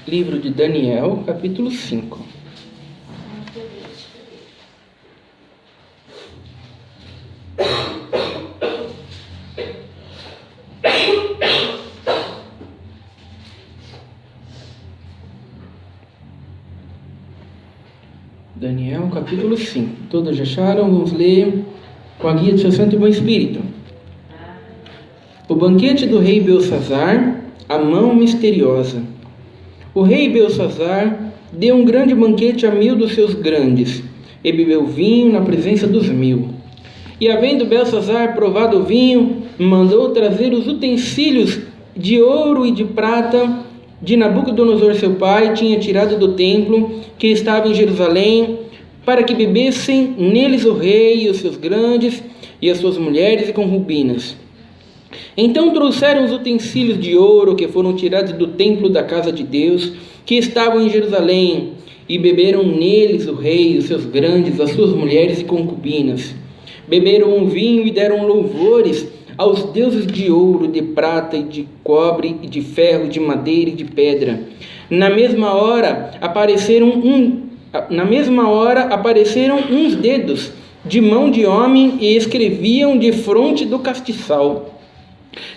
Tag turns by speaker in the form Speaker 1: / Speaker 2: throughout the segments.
Speaker 1: Livro de Daniel, capítulo 5. Daniel, capítulo 5. Todos já acharam? Vamos ler com a guia do seu santo e bom espírito. O banquete do rei Belsazzar, a mão misteriosa. O rei Belsazzar deu um grande banquete a 1000 dos seus grandes, e bebeu vinho na presença dos 1000. E havendo Belsazzar provado o vinho, mandou trazer os utensílios de ouro e de prata de Nabucodonosor seu pai tinha tirado do templo que estava em Jerusalém, para que bebessem neles o rei e os seus grandes e as suas mulheres e concubinas. Então trouxeram os utensílios de ouro que foram tirados do templo da casa de Deus, que estavam em Jerusalém, e beberam neles o rei e os seus grandes, as suas mulheres e concubinas. Beberam o vinho e deram louvores aos deuses de ouro, de prata e de cobre, e de ferro, de madeira e de pedra. Na mesma hora apareceram uns dedos de mão de homem e escreviam defronte do castiçal,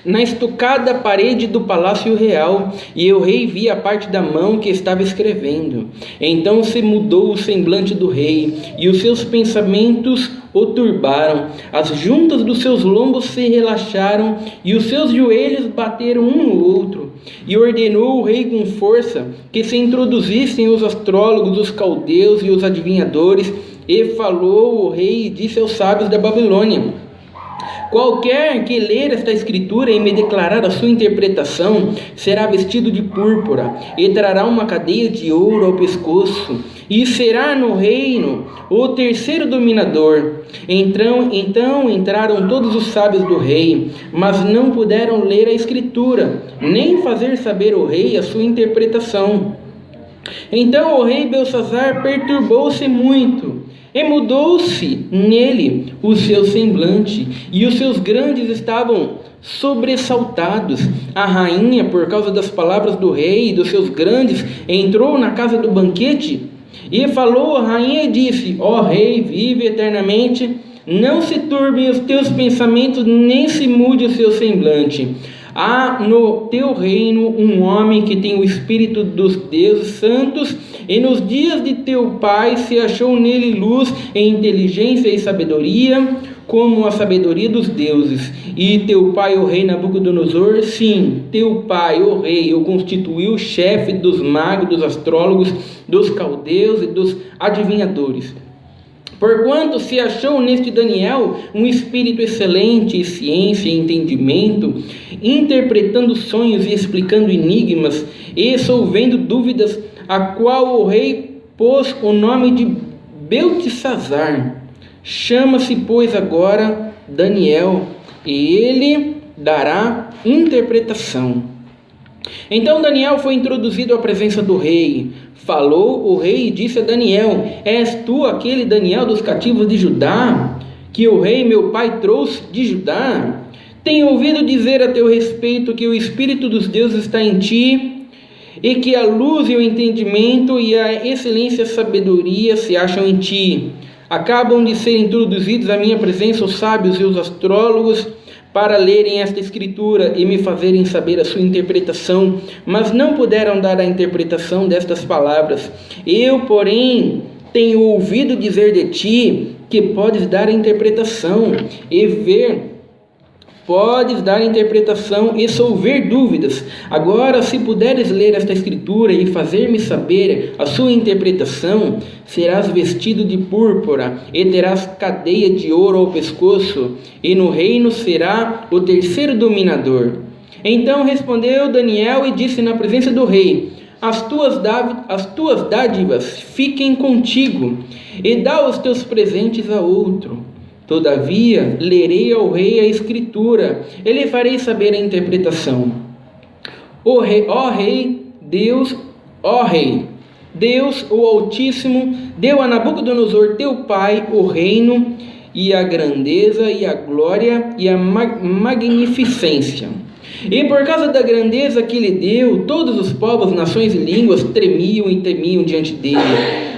Speaker 1: na estucada parede do palácio real, e o rei via a parte da mão que estava escrevendo. Então se mudou o semblante do rei, e os seus pensamentos o turbaram, as juntas dos seus lombos se relaxaram, e os seus joelhos bateram um no outro. E ordenou o rei com força que se introduzissem os astrólogos, os caldeus e os adivinhadores, e falou o rei e disse aos sábios da Babilônia: qualquer que ler esta escritura e me declarar a sua interpretação será vestido de púrpura e trará uma cadeia de ouro ao pescoço, e será no reino o terceiro dominador. Então entraram todos os sábios do rei, mas não puderam ler a escritura, nem fazer saber ao rei a sua interpretação. Então o rei Belsazzar perturbou-se muito, e mudou-se nele o seu semblante, e os seus grandes estavam sobressaltados. A rainha, por causa das palavras do rei e dos seus grandes, entrou na casa do banquete, e falou a rainha e disse: ó rei, vive eternamente, não se turbem os teus pensamentos, nem se mude o seu semblante. Há no teu reino um homem que tem o espírito dos deuses santos, e nos dias de teu pai se achou nele luz e inteligência e sabedoria, como a sabedoria dos deuses. E teu pai, o rei Nabucodonosor, sim, teu pai, o rei, o constituiu chefe dos magos, dos astrólogos, dos caldeus e dos adivinhadores. Porquanto se achou neste Daniel um espírito excelente, e ciência e entendimento, interpretando sonhos e explicando enigmas, e solvendo dúvidas, a qual o rei pôs o nome de Beltesazar. Chama-se, pois, agora Daniel, e ele dará interpretação. Então Daniel foi introduzido à presença do rei. Falou o rei e disse a Daniel: és tu aquele Daniel dos cativos de Judá, que o rei meu pai trouxe de Judá? Tenho ouvido dizer a teu respeito que o Espírito dos deuses está em ti, e que a luz e o entendimento e a excelência e a sabedoria se acham em ti. Acabam de ser introduzidos à minha presença os sábios e os astrólogos, para lerem esta escritura e me fazerem saber a sua interpretação, mas não puderam dar a interpretação destas palavras. Eu, porém, tenho ouvido dizer de ti que podes dar a interpretação e solver dúvidas. Agora, se puderes ler esta escritura e fazer-me saber a sua interpretação, serás vestido de púrpura e terás cadeia de ouro ao pescoço, e no reino será o terceiro dominador. Então respondeu Daniel e disse na presença do rei: as tuas dádivas fiquem contigo, e dá os teus presentes a outro. Todavia, lerei ao rei a escritura, e lhe farei saber a interpretação. Ó rei, Deus, o Altíssimo, deu a Nabucodonosor teu pai o reino, e a grandeza, e a glória, e a magnificência. E por causa da grandeza que lhe deu, todos os povos, nações e línguas tremiam e temiam diante dele.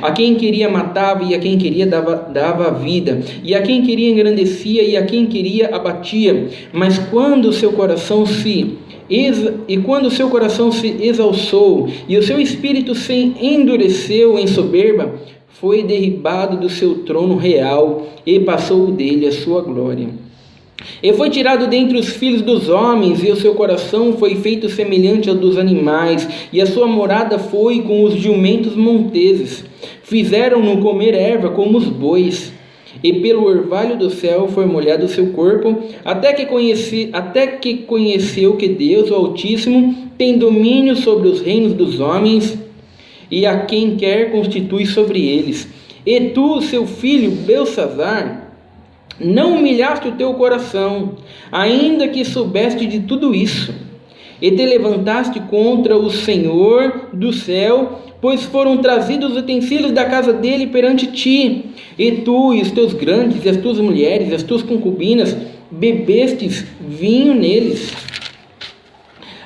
Speaker 1: A quem queria matava, e a quem queria dava vida, e a quem queria engrandecia, e a quem queria abatia. Mas quando o seu coração se exalçou, e o seu espírito se endureceu em soberba, foi derribado do seu trono real, e passou dele a sua glória. E foi tirado dentre os filhos dos homens, e o seu coração foi feito semelhante ao dos animais, e a sua morada foi com os jumentos monteses. Fizeram-no comer erva como os bois, e pelo orvalho do céu foi molhado o seu corpo, até que conheceu que Deus, o Altíssimo, tem domínio sobre os reinos dos homens, e a quem quer constitui sobre eles. E tu, seu filho Belsazar, não humilhaste o teu coração, ainda que soubeste de tudo isso, e te levantaste contra o Senhor do céu, pois foram trazidos os utensílios da casa dele perante ti, e tu e os teus grandes, e as tuas mulheres, e as tuas concubinas, bebestes vinho neles.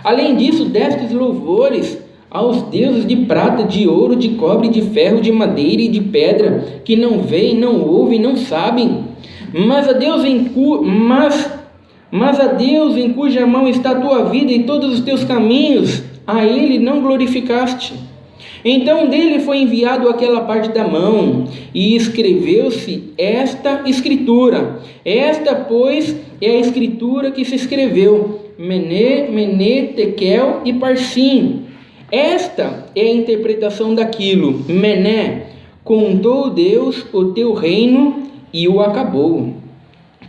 Speaker 1: Além disso, destes louvores aos deuses de prata, de ouro, de cobre, de ferro, de madeira e de pedra, que não veem, não ouvem, não sabem, mas a Deus em cuja mão está a tua vida e todos os teus caminhos, a ele não glorificaste. Então dele foi enviado aquela parte da mão, e escreveu-se esta escritura. Esta, pois, é a escritura que se escreveu: Mené, Mené, Tekel e Parsim. Esta é a interpretação daquilo: Mené, contou Deus o teu reino e o acabou.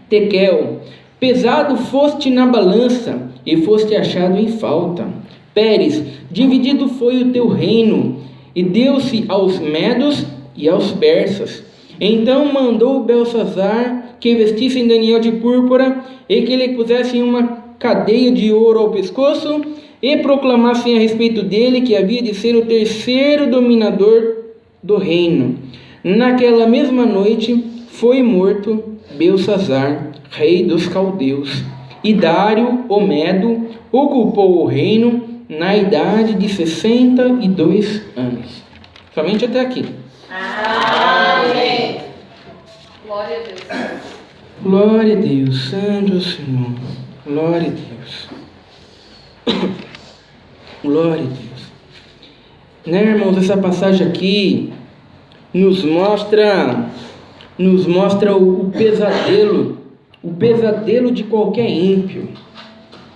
Speaker 1: Tekel, pesado foste na balança e foste achado em falta. Pérez, dividido foi o teu reino e deu-se aos medos e aos persas. Então mandou Belsazar que vestissem Daniel de púrpura e que lhe pusessem uma cadeia de ouro ao pescoço e proclamassem a respeito dele que havia de ser o terceiro dominador do reino. Naquela mesma noite foi morto Belsazar, rei dos caldeus, e Dário, o Medo, ocupou o reino na idade de 62 anos. Somente até aqui.
Speaker 2: Amém. Glória a Deus.
Speaker 1: Glória a Deus, Santo Senhor. Glória a Deus. Glória a Deus. Né, irmãos, essa passagem aqui nos mostra o pesadelo de qualquer ímpio,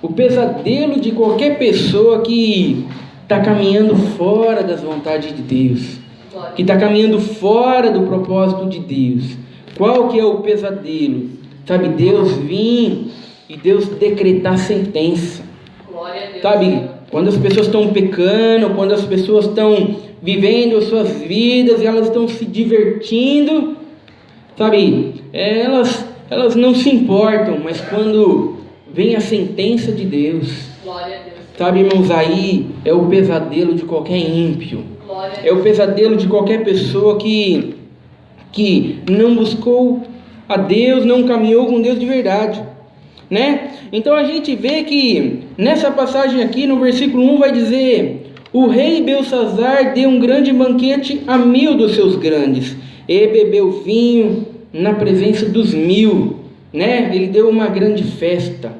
Speaker 1: o pesadelo de qualquer pessoa que está caminhando fora das vontades de Deus, que está caminhando fora do propósito de Deus. Qual que é o pesadelo? Sabe, Deus vir e Deus decretar sentença.
Speaker 2: Glória a Deus.
Speaker 1: Sabe, quando as pessoas estão pecando, quando as pessoas estão vivendo as suas vidas e elas estão se divertindo, sabe, elas não se importam, mas quando vem a sentença de Deus,
Speaker 2: glória a Deus,
Speaker 1: sabe, irmãos, aí é o pesadelo de qualquer ímpio,
Speaker 2: glória a
Speaker 1: é o pesadelo de qualquer pessoa que não buscou a Deus, não caminhou com Deus de verdade, né? Então a gente vê que nessa passagem aqui, no versículo 1 vai dizer: o rei Belsazar deu um grande banquete a 1000 dos seus grandes, e bebeu vinho na presença dos 1000, né? Ele deu uma grande festa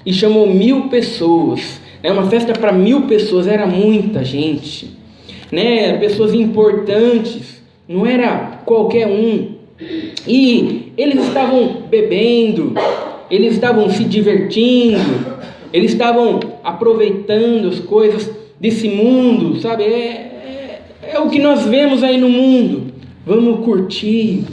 Speaker 1: e chamou 1000 pessoas, né? Uma festa para 1000 pessoas, era muita gente, né? Pessoas importantes, não era qualquer um. E eles estavam bebendo, eles estavam se divertindo, eles estavam aproveitando as coisas desse mundo, sabe? É o que nós vemos aí no mundo. Vamos curtir,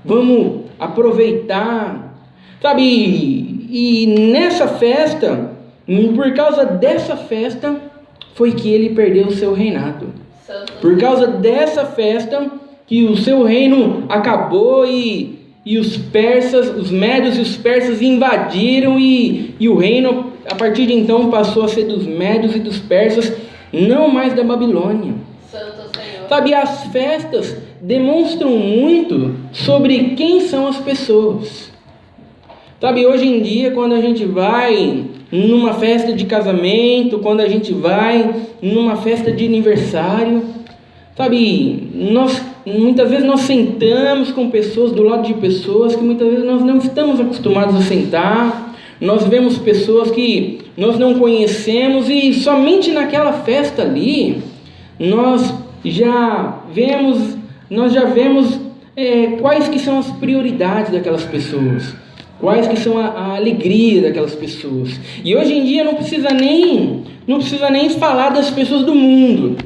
Speaker 1: vamos aproveitar, sabe? E nessa festa, por causa dessa festa, foi que ele perdeu o seu reinado. Por causa dessa festa, que o seu reino acabou e os persas, os médios e os persas invadiram e o reino, a partir de então, passou a ser dos médios e dos persas, não mais da Babilônia.
Speaker 2: Santo Senhor.
Speaker 1: Sabe, as festas demonstram muito sobre quem são as pessoas. Sabe, hoje em dia, quando a gente vai numa festa de casamento, quando a gente vai numa festa de aniversário, sabe, muitas vezes nós sentamos com pessoas, do lado de pessoas que muitas vezes nós não estamos acostumados a sentar. Nós vemos pessoas que nós não conhecemos e somente naquela festa ali nós já vemos quais que são as prioridades daquelas pessoas, quais que são a alegria daquelas pessoas. E hoje em dia não precisa nem falar das pessoas do mundo,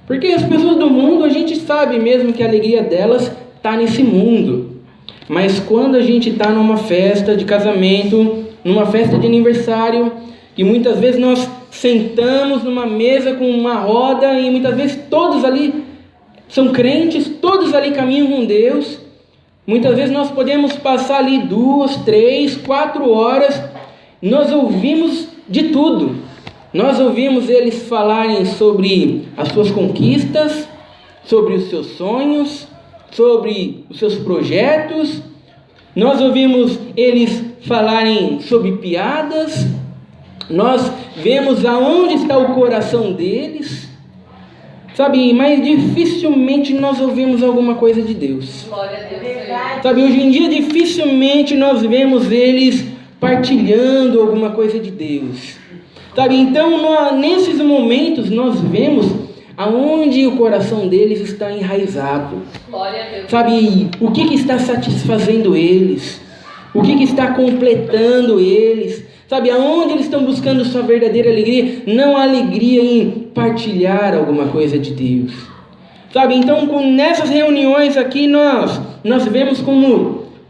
Speaker 1: porque as pessoas do mundo a gente sabe mesmo que a alegria delas está nesse mundo. Mas quando a gente está numa festa de casamento, numa festa de aniversário, e muitas vezes nós sentamos numa mesa com uma roda e muitas vezes todos ali são crentes, todos ali caminham com Deus. Muitas vezes nós podemos passar ali 2, 3, 4 horas, nós ouvimos de tudo. Nós ouvimos eles falarem sobre as suas conquistas, sobre os seus sonhos, sobre os seus projetos. Nós ouvimos eles falarem sobre piadas. Nós vemos aonde está o coração deles, sabe? Mas dificilmente nós ouvimos alguma coisa de Deus.
Speaker 2: Glória a Deus, Senhor.
Speaker 1: Sabe, hoje em dia dificilmente nós vemos eles partilhando alguma coisa de Deus. Sabe, então nesses momentos nós vemos aonde o coração deles está enraizado.
Speaker 2: Glória a Deus.
Speaker 1: Sabe, o que está satisfazendo eles? O que está completando eles? Sabe, aonde eles estão buscando sua verdadeira alegria? Não a alegria em partilhar alguma coisa de Deus. Sabe, então nessas reuniões aqui nós vemos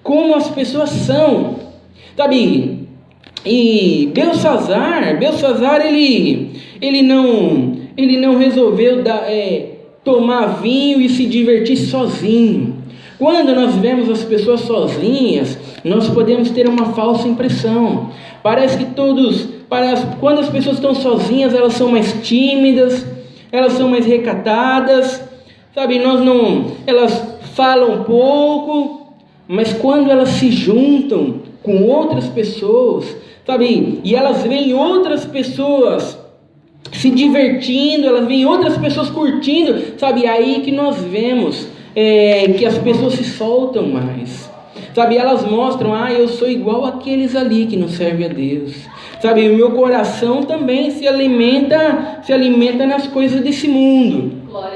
Speaker 1: como as pessoas são. Sabe, e Belsazar ele não resolveu tomar vinho e se divertir sozinho. Quando nós vemos as pessoas sozinhas, nós podemos ter uma falsa impressão. Parece que quando as pessoas estão sozinhas, elas são mais tímidas, elas são mais recatadas, sabe? Elas falam pouco, mas quando elas se juntam com outras pessoas, sabe? E elas veem outras pessoas se divertindo, elas veem outras pessoas curtindo, sabe? Aí que nós vemos que as pessoas se soltam mais. Sabe, elas mostram, eu sou igual àqueles ali que não servem a Deus. Sabe, o meu coração também se alimenta nas coisas desse mundo.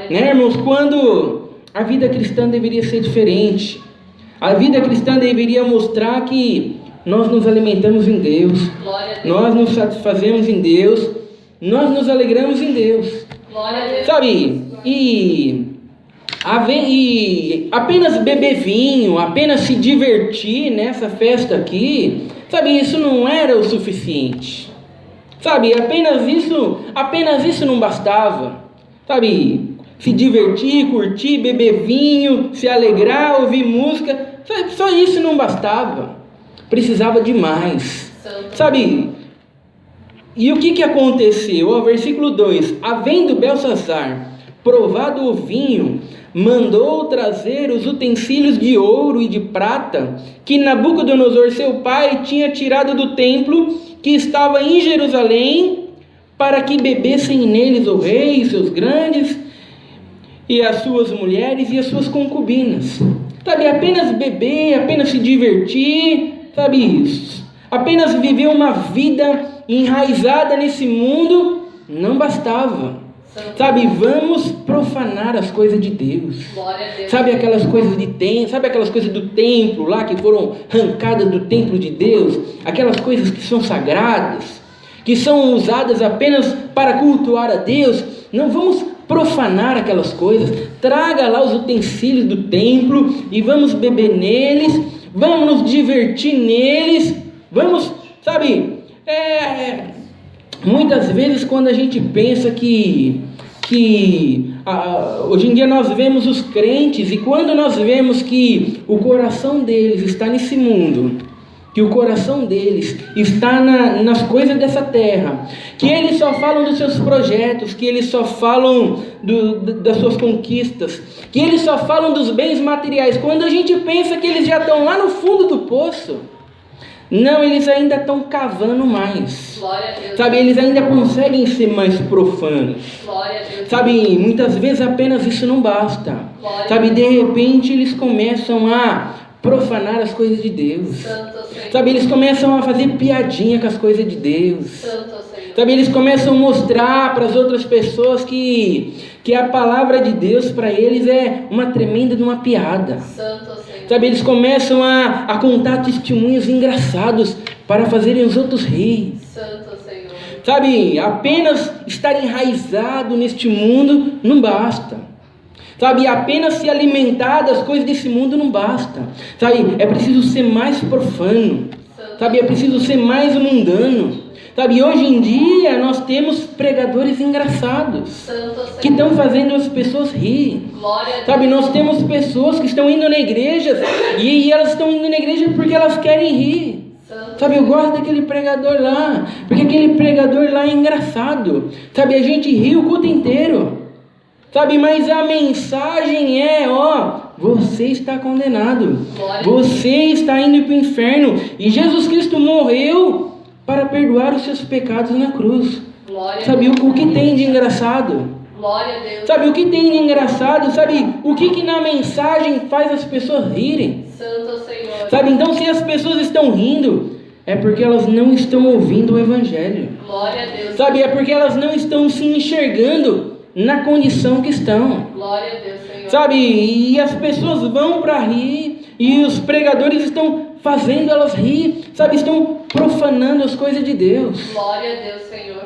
Speaker 1: Né, irmãos? Quando a vida cristã deveria ser diferente. A vida cristã deveria mostrar que nós nos alimentamos em Deus. Nós nos satisfazemos em Deus. Nós nos alegramos em Deus. Sabe, e apenas beber vinho, apenas se divertir nessa festa aqui, sabe, isso não era o suficiente. Sabe, apenas isso não bastava. Sabe, se divertir, curtir, beber vinho, se alegrar, ouvir música, sabe, só isso não bastava. Precisava de mais. Sabe, e o que aconteceu? O versículo 2: havendo Belsazar provado o vinho, mandou trazer os utensílios de ouro e de prata que Nabucodonosor seu pai tinha tirado do templo que estava em Jerusalém, para que bebessem neles o rei e seus grandes, e as suas mulheres e as suas concubinas. Sabe, apenas beber, apenas se divertir, sabe, apenas viver uma vida enraizada nesse mundo não bastava. Sabe, vamos profanar as coisas de Deus. Sabe aquelas coisas do templo lá que foram arrancadas do templo de Deus, aquelas coisas que são sagradas, que são usadas apenas para cultuar a Deus. Não vamos profanar aquelas coisas. Traga lá os utensílios do templo e vamos beber neles, vamos nos divertir neles, vamos, sabe, muitas vezes quando a gente pensa que hoje em dia nós vemos os crentes, e quando nós vemos que o coração deles está nesse mundo, que o coração deles está nas coisas dessa terra, que eles só falam dos seus projetos, que eles só falam das suas conquistas, que eles só falam dos bens materiais, quando a gente pensa que eles já estão lá no fundo do poço, Não, eles ainda estão cavando mais.
Speaker 2: Glória a Deus.
Speaker 1: Sabe, eles ainda conseguem ser mais profanos.
Speaker 2: Glória a Deus.
Speaker 1: Sabe, muitas vezes apenas isso não basta.
Speaker 2: Glória
Speaker 1: Sabe,
Speaker 2: a
Speaker 1: de
Speaker 2: Deus.
Speaker 1: repente eles começam a profanar as coisas de Deus.
Speaker 2: Santo Senhor.
Speaker 1: Sabe, eles começam a fazer piadinha com as coisas de Deus.
Speaker 2: Santo Senhor.
Speaker 1: Sabe, eles começam a mostrar para as outras pessoas que a palavra de Deus para eles é uma tremenda de uma piada.
Speaker 2: Santo Senhor.
Speaker 1: Sabe, eles começam a contar testemunhos engraçados para fazerem os outros rir.
Speaker 2: Santo Senhor.
Speaker 1: Sabe, apenas estar enraizado neste mundo não basta. Sabe, apenas se alimentar das coisas desse mundo não basta. Sabe, é preciso ser mais profano. Sabe, é preciso ser mais mundano. Sabe, hoje em dia nós temos pregadores engraçados
Speaker 2: Santo Senhor.
Speaker 1: que estão fazendo as pessoas rir.
Speaker 2: Glória a Deus.
Speaker 1: Sabe, nós temos pessoas que estão indo na igreja e elas estão indo na igreja porque elas querem rir.
Speaker 2: Santo
Speaker 1: Sabe, eu gosto daquele pregador lá, porque aquele pregador lá é engraçado. Sabe, a gente ri o culto inteiro. Sabe, mas a mensagem é, você está condenado.
Speaker 2: Glória.
Speaker 1: Você está indo para o inferno. E Jesus Cristo morreu para perdoar os seus pecados na cruz.
Speaker 2: Glória a
Speaker 1: Sabe,
Speaker 2: Deus.
Speaker 1: o que tem de engraçado?
Speaker 2: Glória a Deus.
Speaker 1: Sabe, o que tem de engraçado? Sabe, o que na mensagem faz as pessoas rirem?
Speaker 2: Santo Senhor.
Speaker 1: Sabe, então se as pessoas estão rindo, é porque elas não estão ouvindo o Evangelho.
Speaker 2: Glória a Deus.
Speaker 1: Sabe, é porque elas não estão se enxergando na condição que estão.
Speaker 2: Glória a Deus, Senhor.
Speaker 1: Sabe, e as pessoas vão para rir, e os pregadores estão fazendo elas rir, sabe, estão profanando as coisas de Deus.
Speaker 2: Glória a Deus, Senhor.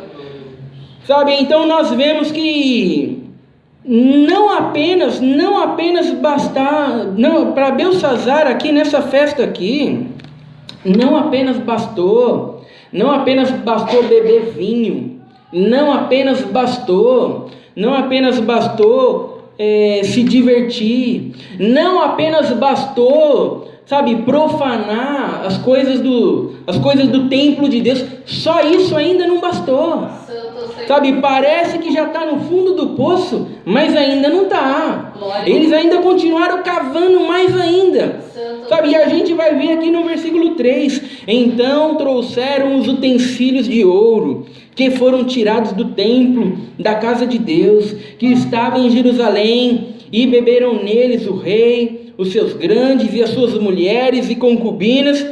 Speaker 1: Sabe, então nós vemos que não apenas bastar, não, para Belsazar aqui nessa festa aqui, não apenas bastou beber vinho, não apenas bastou se divertir, não apenas bastou, sabe, profanar as coisas do templo de Deus. Só isso ainda não bastou.
Speaker 2: Santo Senhor.
Speaker 1: Sabe, parece que já está no fundo do poço, mas ainda não está.
Speaker 2: Glória.
Speaker 1: Eles ainda continuaram cavando mais ainda.
Speaker 2: Santo
Speaker 1: Sabe, e a gente vai ver aqui no versículo 3. Então trouxeram os utensílios de ouro que foram tirados do templo, da casa de Deus, que estava em Jerusalém, e beberam neles o rei, os seus grandes e as suas mulheres e concubinas,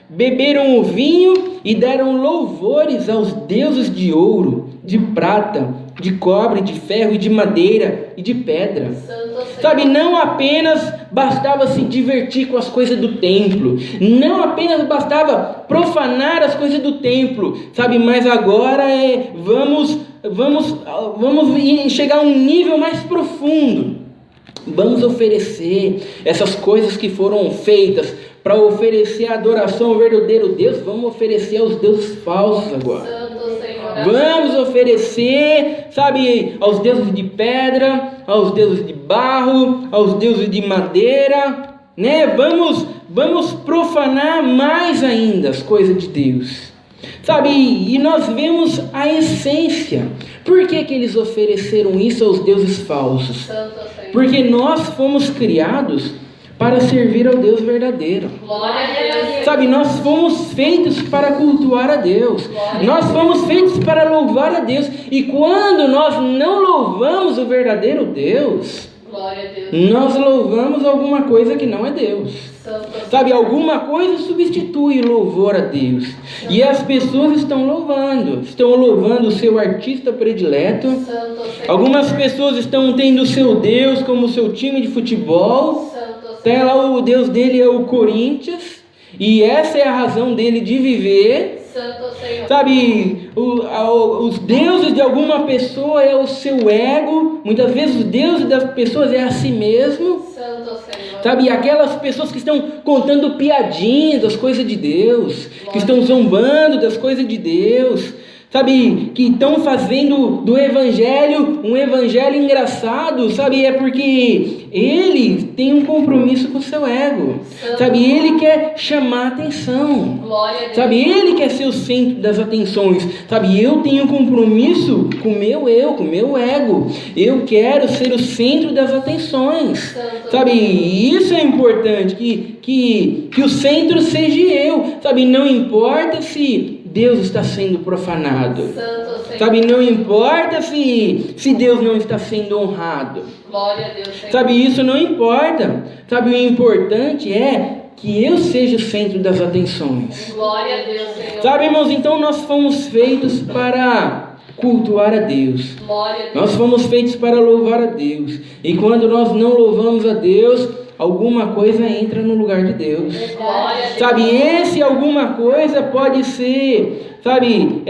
Speaker 1: beberam o vinho e deram louvores aos deuses de ouro, de prata, de cobre, de ferro e de madeira e de pedra.
Speaker 2: Santo Senhor.
Speaker 1: Sabe, não apenas bastava se divertir com as coisas do templo, não apenas bastava profanar as coisas do templo, sabe, mas agora vamos chegar a um nível mais profundo. Vamos oferecer essas coisas que foram feitas para oferecer a adoração ao verdadeiro Deus, vamos oferecer aos deuses falsos agora.
Speaker 2: Santo Senhor.
Speaker 1: Vamos oferecer, sabe, aos deuses de pedra, aos deuses de barro, aos deuses de madeira, né? Vamos profanar mais ainda as coisas de Deus, sabe? E nós vemos a essência. Por que eles ofereceram isso aos deuses falsos?
Speaker 2: Santo Senhor.
Speaker 1: Porque nós fomos criados para servir ao Deus verdadeiro.
Speaker 2: Glória a Deus.
Speaker 1: Sabe, nós fomos feitos para cultuar a Deus. Nós fomos feitos para louvar a Deus. E quando nós não louvamos o verdadeiro Deus,
Speaker 2: Glória a Deus.
Speaker 1: nós louvamos alguma coisa que não é Deus.
Speaker 2: Santo Senhor.
Speaker 1: Sabe, alguma coisa substitui o louvor a Deus. E as pessoas estão louvando o seu artista predileto.
Speaker 2: Santo Senhor.
Speaker 1: Algumas pessoas estão tendo o seu Deus como o seu time de futebol.
Speaker 2: Santo
Speaker 1: Até lá o Deus dele é o Corinthians, e essa é a razão dele de viver.
Speaker 2: Santo Senhor.
Speaker 1: Sabe, os deuses de alguma pessoa é o seu ego, muitas vezes os deuses das pessoas é a si mesmo.
Speaker 2: Santo Senhor.
Speaker 1: Sabe, aquelas pessoas que estão contando piadinhas das coisas de Deus, que estão zombando das coisas de Deus, sabe, que estão fazendo do evangelho um evangelho engraçado, sabe, é porque ele tem um compromisso com o seu ego, sabe, ele quer chamar atenção, sabe, ele quer ser o centro das atenções, sabe, eu tenho um compromisso com o meu eu, com o meu ego, eu quero ser o centro das atenções, sabe, e isso é importante, que o centro seja eu, sabe, não importa se Deus está sendo profanado, sabe, não importa se Deus não está sendo honrado,
Speaker 2: Glória a Deus, Senhor.
Speaker 1: Sabe, isso não importa, sabe, o importante é que eu seja o centro das atenções.
Speaker 2: Glória a Deus, Senhor.
Speaker 1: Sabe, irmãos, então nós fomos feitos para cultuar a Deus.
Speaker 2: Glória a Deus.
Speaker 1: Nós fomos feitos para louvar a Deus. E quando nós não louvamos a Deus, alguma coisa entra no lugar de Deus.
Speaker 2: Glória a Deus.
Speaker 1: Sabe, esse alguma coisa pode ser, sabe,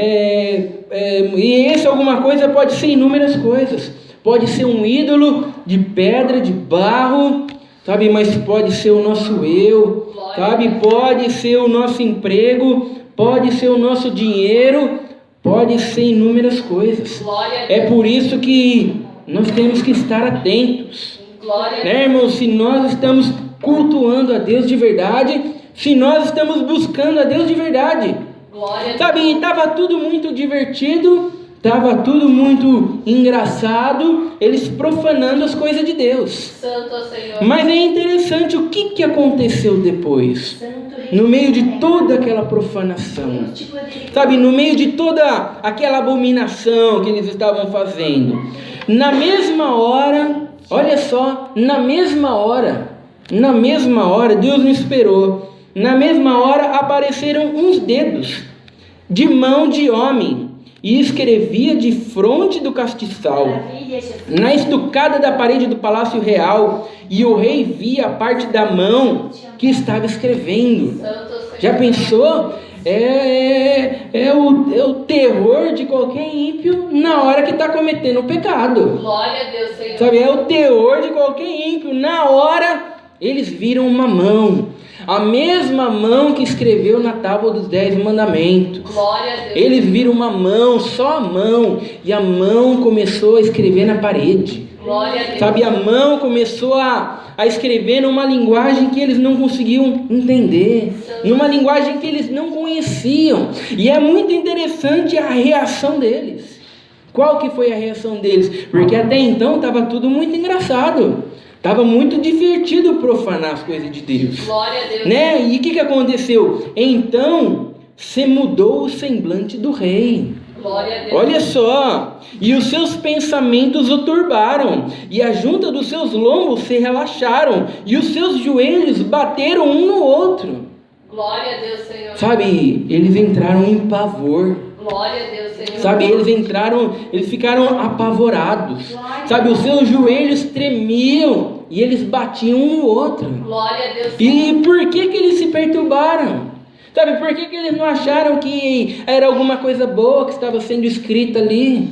Speaker 1: e esse alguma coisa pode ser inúmeras coisas. Pode ser um ídolo de pedra, de barro, sabe, mas pode ser o nosso eu, sabe, pode ser o nosso emprego, pode ser o nosso dinheiro, pode ser inúmeras coisas. É por isso que nós temos que estar atentos, né, irmãos? Se nós estamos cultuando a Deus de verdade, se nós estamos buscando a Deus de verdade, sabe, estava tudo muito divertido, estava tudo muito engraçado, eles profanando as coisas de Deus.
Speaker 2: Santo Senhor.
Speaker 1: Mas é interessante o que aconteceu depois, no meio de toda aquela profanação, sabe, no meio de toda aquela abominação que eles estavam fazendo. Na mesma hora, olha só, na mesma hora, Deus não esperou, na mesma hora apareceram uns dedos de mão de homem, e escrevia de fronte do castiçal, na estucada da parede do palácio real, e o rei via a parte da mão que estava escrevendo. Já pensou? É o terror de qualquer ímpio na hora que está cometendo o pecado.
Speaker 2: Glória a Deus, Senhor.
Speaker 1: Sabe, é o terror de qualquer ímpio. Na hora eles viram uma mão, a mesma mão que escreveu na tábua dos 10 mandamentos.
Speaker 2: Glória a Deus.
Speaker 1: Eles viram uma mão, só a mão, e a mão começou a escrever na parede.
Speaker 2: Glória a Deus.
Speaker 1: Sabe, a mão começou a escrever numa linguagem que eles não conseguiam entender, numa linguagem que eles não conheciam. E é muito interessante a reação deles. Qual que foi a reação deles? Porque até então estava tudo muito engraçado. Estava muito divertido profanar as coisas de Deus.
Speaker 2: Glória a Deus.
Speaker 1: Né? E o que aconteceu? Então se mudou o semblante do rei.
Speaker 2: Glória a Deus.
Speaker 1: Olha só, e os seus pensamentos o turbaram, e a junta dos seus lombos se relaxaram, e os seus joelhos bateram um no outro.
Speaker 2: Glória a Deus, Senhor.
Speaker 1: Sabe, eles entraram em pavor.
Speaker 2: Glória a Deus, Senhor.
Speaker 1: Sabe, eles ficaram apavorados. Sabe, os seus joelhos tremiam e eles batiam um no outro.
Speaker 2: Glória a Deus, Senhor.
Speaker 1: E por que eles se perturbaram? Sabe, por que eles não acharam que era alguma coisa boa que estava sendo escrita ali?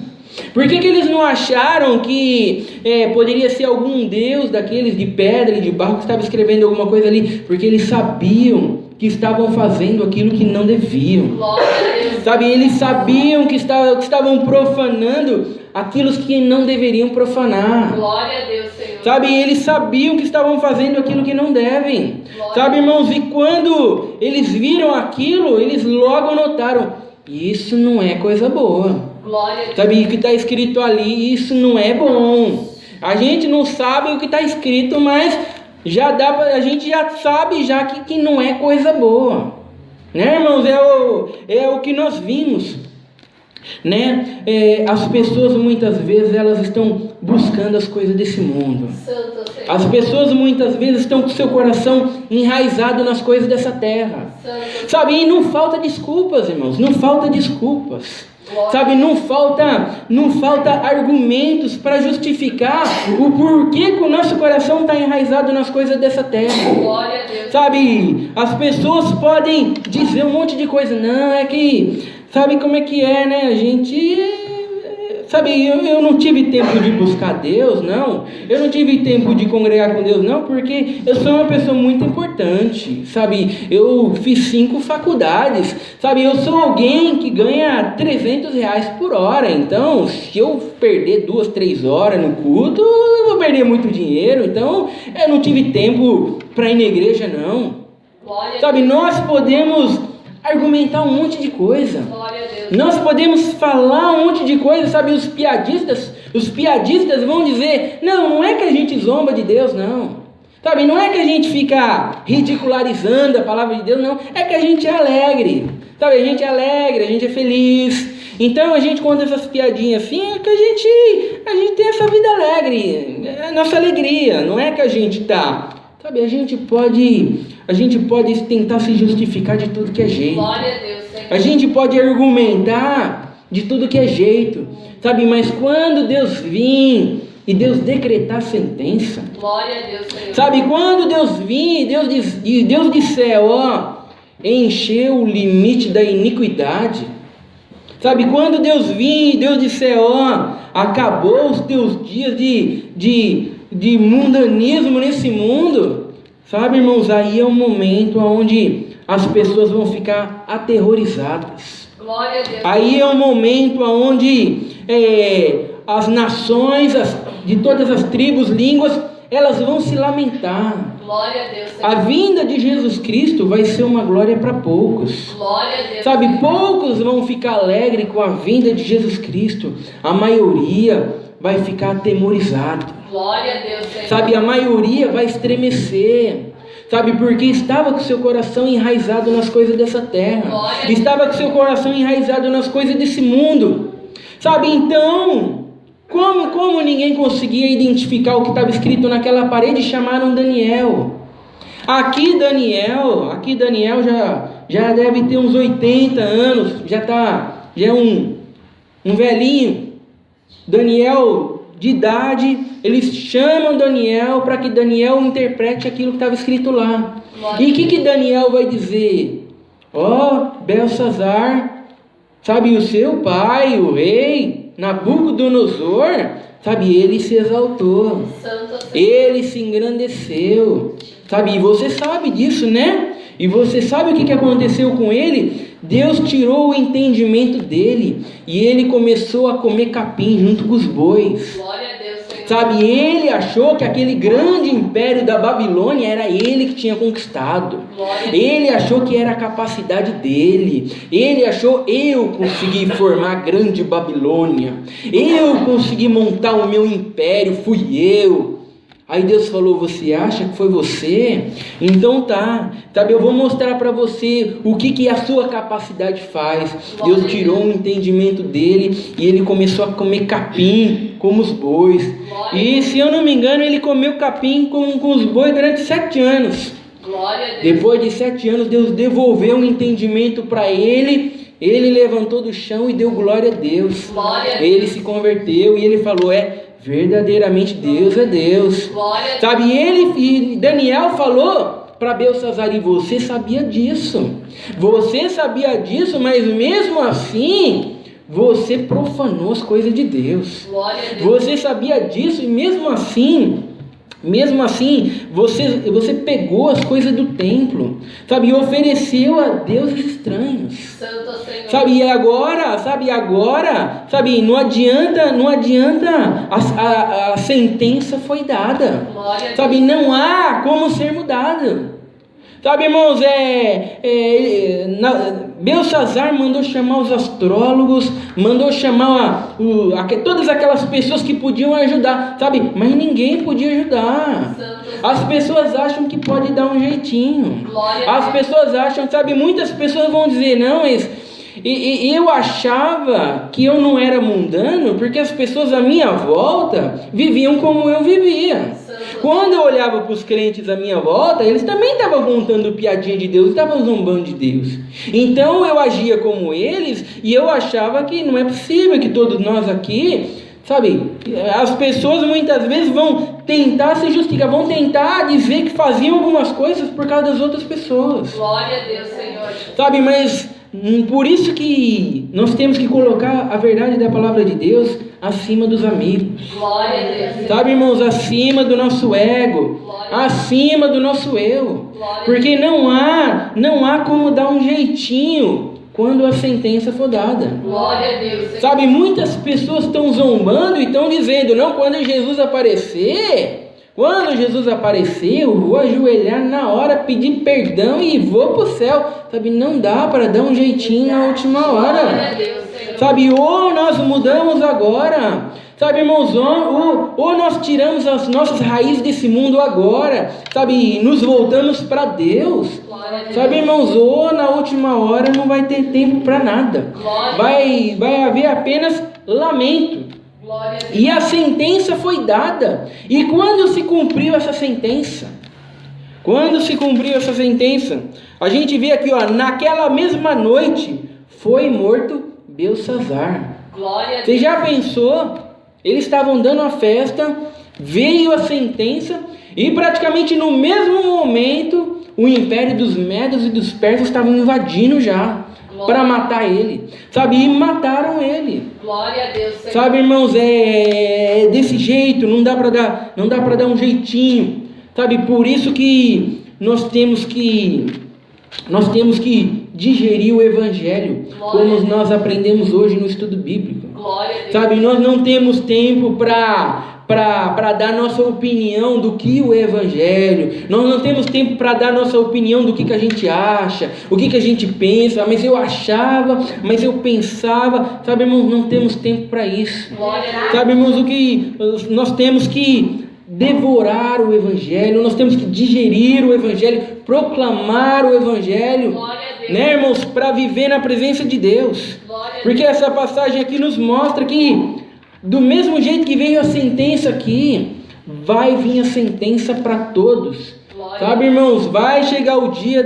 Speaker 1: Por que eles não acharam que poderia ser algum deus daqueles de pedra e de barro que estava escrevendo alguma coisa ali? Porque eles sabiam que estavam fazendo aquilo que não deviam.
Speaker 2: Glória a Deus.
Speaker 1: Sabe, eles sabiam que estavam profanando aquilo que não deveriam profanar.
Speaker 2: Glória a Deus, Senhor.
Speaker 1: Sabe, eles sabiam que estavam fazendo aquilo que não devem. Sabe, irmãos, e quando eles viram aquilo, eles logo notaram, isso não é coisa boa.
Speaker 2: Glória a Deus.
Speaker 1: Sabe, o que está escrito ali, isso não é bom. A gente não sabe o que está escrito, mas a gente já sabe já que não é coisa boa. Né, irmãos? É o que nós vimos. Né? As pessoas muitas vezes elas estão buscando as coisas desse mundo.
Speaker 2: Santo Senhor.
Speaker 1: As pessoas muitas vezes estão com seu coração enraizado nas coisas dessa terra.
Speaker 2: Santo.
Speaker 1: Sabe, e não falta desculpas, irmãos, não falta desculpas. Sabe, não falta argumentos para justificar o porquê que o nosso coração está enraizado nas coisas dessa terra.
Speaker 2: Glória a Deus.
Speaker 1: Sabe, as pessoas podem dizer um monte de coisa, não, é que, sabe como é que é, né, a gente, Sabe, eu não tive tempo de buscar Deus, não. Eu não tive tempo de congregar com Deus, não, porque eu sou uma pessoa muito importante, sabe? Eu fiz 5 faculdades, sabe? Eu sou alguém que ganha R$ 300 por hora. Então, se eu perder 2, 3 horas no culto, eu vou perder muito dinheiro. Então, eu não tive tempo para ir na igreja, não. Sabe, nós podemos argumentar um monte de coisa.
Speaker 2: Glória a Deus.
Speaker 1: Nós podemos falar um monte de coisa, sabe? Os piadistas vão dizer, não é que a gente zomba de Deus, não. Sabe, não é que a gente fica ridicularizando a palavra de Deus, não. É que a gente é alegre. Sabe, a gente é alegre, a gente é feliz. Então a gente conta essas piadinhas assim, é que a gente tem essa vida alegre. É a nossa alegria, não é que a gente tá. Sabe, a gente pode tentar se justificar de tudo que é jeito.
Speaker 2: Glória a Deus, Senhor.
Speaker 1: A gente pode argumentar de tudo que é jeito, sabe? Mas quando Deus vir e Deus decretar a sentença,
Speaker 2: Glória a Deus, Senhor.
Speaker 1: sabe? Quando Deus vir e Deus disser, encheu o limite da iniquidade, sabe? Quando Deus vir e Deus disser, acabou os teus dias de mundanismo nesse mundo, sabe, irmãos? Aí é um momento onde as pessoas vão ficar aterrorizadas.
Speaker 2: Glória a Deus.
Speaker 1: Aí é um momento onde as nações de todas as tribos, línguas, elas vão se lamentar.
Speaker 2: Glória a Deus, Senhor.
Speaker 1: A vinda de Jesus Cristo vai ser uma glória para poucos.
Speaker 2: Glória a Deus.
Speaker 1: Sabe, poucos vão ficar alegres com a vinda de Jesus Cristo. A maioria vai ficar atemorizado.
Speaker 2: Glória a Deus, Senhor.
Speaker 1: Sabe, a maioria vai estremecer. Sabe, porque estava com seu coração enraizado nas coisas dessa terra.
Speaker 2: Glória.
Speaker 1: Estava com seu coração enraizado nas coisas desse mundo. Sabe, então, como ninguém conseguia identificar o que estava escrito naquela parede, chamaram Daniel. Aqui Daniel já deve ter uns 80 anos, já é um velhinho. Daniel de idade, eles chamam Daniel para que Daniel interprete aquilo que estava escrito lá. E o que Daniel vai dizer? Belsazar, sabe, o seu pai, o rei Nabucodonosor, sabe, ele se exaltou, ele se engrandeceu, sabe, e você sabe disso, né? E você sabe o que aconteceu com ele? Deus tirou o entendimento dele e ele começou a comer capim junto com os bois.
Speaker 2: Glória a Deus, Senhor.
Speaker 1: Sabe, ele achou que aquele grande império da Babilônia era ele que tinha conquistado. Ele achou que era a capacidade dele. Ele achou, eu consegui formar a grande Babilônia. Eu consegui montar o meu império, fui eu. Aí Deus falou, você acha que foi você? Então tá, sabe, eu vou mostrar para você o que a sua capacidade faz. Deus tirou o entendimento dele e ele começou a comer capim como os bois. E se eu não me engano, ele comeu capim com os bois durante 7 anos.
Speaker 2: Glória a Deus.
Speaker 1: Depois de 7 anos, Deus devolveu o entendimento para ele. Ele levantou do chão e deu glória a Deus.
Speaker 2: Glória a Deus.
Speaker 1: Ele se converteu e ele falou, verdadeiramente Deus é Deus.
Speaker 2: Glória a Deus.
Speaker 1: Sabe, e Daniel falou para Belsazar, e você sabia disso. Você sabia disso, mas mesmo assim, você profanou as coisas de Deus.
Speaker 2: Glória a Deus.
Speaker 1: Você sabia disso e mesmo assim, você pegou as coisas do templo, sabe, e ofereceu a deuses estranhos.
Speaker 2: Santo Senhor.
Speaker 1: Sabe, e agora, não adianta, a sentença foi dada.
Speaker 2: Glória a
Speaker 1: Sabe, não há como ser mudado. Sabe, irmãos, Belsazar mandou chamar os astrólogos, mandou chamar todas aquelas pessoas que podiam ajudar, sabe, mas ninguém podia ajudar. As pessoas acham que pode dar um jeitinho. As pessoas acham, sabe, muitas pessoas vão dizer, não, eu achava que eu não era mundano, porque as pessoas à minha volta viviam como eu vivia. Quando eu olhava para os crentes à minha volta, eles também estavam contando piadinha de Deus, estavam zombando de Deus. Então eu agia como eles e eu achava que não é possível que todos nós aqui, sabe, as pessoas muitas vezes vão tentar se justificar, vão tentar dizer que faziam algumas coisas por causa das outras pessoas.
Speaker 2: Glória a Deus, Senhor.
Speaker 1: Sabe, mas Por isso que nós temos que colocar a verdade da palavra de Deus acima dos amigos.
Speaker 2: Glória a Deus, Senhor.
Speaker 1: Sabe, irmãos, acima do nosso ego, acima do nosso eu. Porque não há como dar um jeitinho quando a sentença for dada.
Speaker 2: Glória a Deus, Senhor.
Speaker 1: Sabe, muitas pessoas estão zombando e estão dizendo, não, quando Jesus aparecer, eu vou ajoelhar na hora, pedir perdão e vou para o céu. Sabe, não dá para dar um jeitinho na última hora.
Speaker 2: Glória a Deus, Senhor.
Speaker 1: Sabe, ou nós mudamos agora. Sabe, irmãos, ou nós tiramos as nossas raízes desse mundo agora. Sabe, e nos voltamos para Deus.
Speaker 2: Glória a Deus.
Speaker 1: Sabe, irmãos, ou na última hora não vai ter tempo para nada. Vai haver apenas lamento.
Speaker 2: Glória a Deus.
Speaker 1: E a sentença foi dada. E quando se cumpriu essa sentença? A gente vê aqui, ó, naquela mesma noite foi morto Belsazar.
Speaker 2: Glória a Deus.
Speaker 1: Você já pensou? Eles estavam dando a festa, veio a sentença e praticamente no mesmo momento o império dos Medos e dos Persas estavam invadindo já para matar ele. Sabe? E mataram ele.
Speaker 2: Glória a Deus, Senhor.
Speaker 1: Sabe, irmãos, é desse jeito, não dá para dar um jeitinho. Sabe? Por isso que nós temos que digerir o evangelho, como nós aprendemos hoje no estudo bíblico.
Speaker 2: Glória a Deus.
Speaker 1: Sabe, nós não temos tempo para dar nossa opinião do que o evangelho. Nós não temos tempo para dar nossa opinião do que a gente acha, o que a gente pensa. Mas eu achava, mas eu pensava. Sabe, irmãos, não temos tempo para isso.
Speaker 2: Glória a Deus.
Speaker 1: Sabe, irmãos, nós temos que devorar o evangelho, nós temos que digerir o evangelho, proclamar o evangelho.
Speaker 2: Glória a Deus.
Speaker 1: Né, irmãos, para viver na presença de Deus. Porque essa passagem aqui nos mostra que do mesmo jeito que veio a sentença aqui, vai vir a sentença para todos. Sabe, irmãos, vai chegar o dia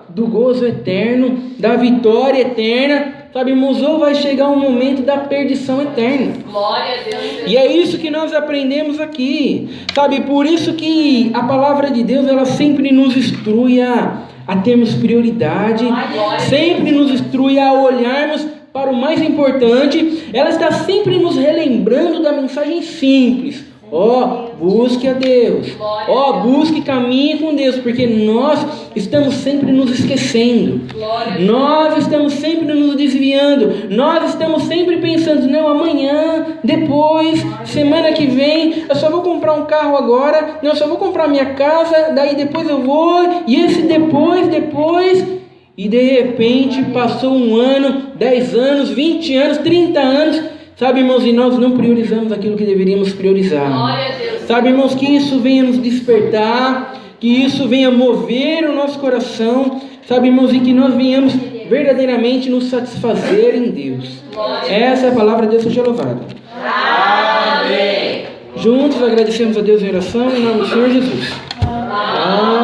Speaker 1: do gozo eterno, da vitória eterna. Sabe, irmãos, ou vai chegar um momento da perdição eterna.
Speaker 2: Glória a Deus.
Speaker 1: E é isso que nós aprendemos aqui. Sabe, por isso que a palavra de Deus, ela sempre nos instrui a termos prioridade, sempre nos instrui a olharmos para o mais importante. Ela está sempre nos relembrando da mensagem simples. Busque a Deus. Busque caminhe com Deus, porque nós estamos sempre nos esquecendo. Nós estamos sempre nos desviando. Nós estamos sempre pensando, não, amanhã, depois, semana que vem, eu só vou comprar um carro agora, não, eu só vou comprar minha casa, daí depois eu vou, e esse depois, e de repente passou 1 ano, 10 anos, 20 anos, 30 anos, sabe, irmãos, e nós não priorizamos aquilo que deveríamos priorizar.
Speaker 2: Glória a Deus.
Speaker 1: Sabe, irmãos, que isso venha nos despertar, que isso venha mover o nosso coração, sabe, irmãos, e que nós venhamos verdadeiramente nos satisfazer em Deus. Essa é a palavra de Deus, seja louvada.
Speaker 2: Amém.
Speaker 1: Juntos agradecemos a Deus em oração, em nome do Senhor Jesus. Amém.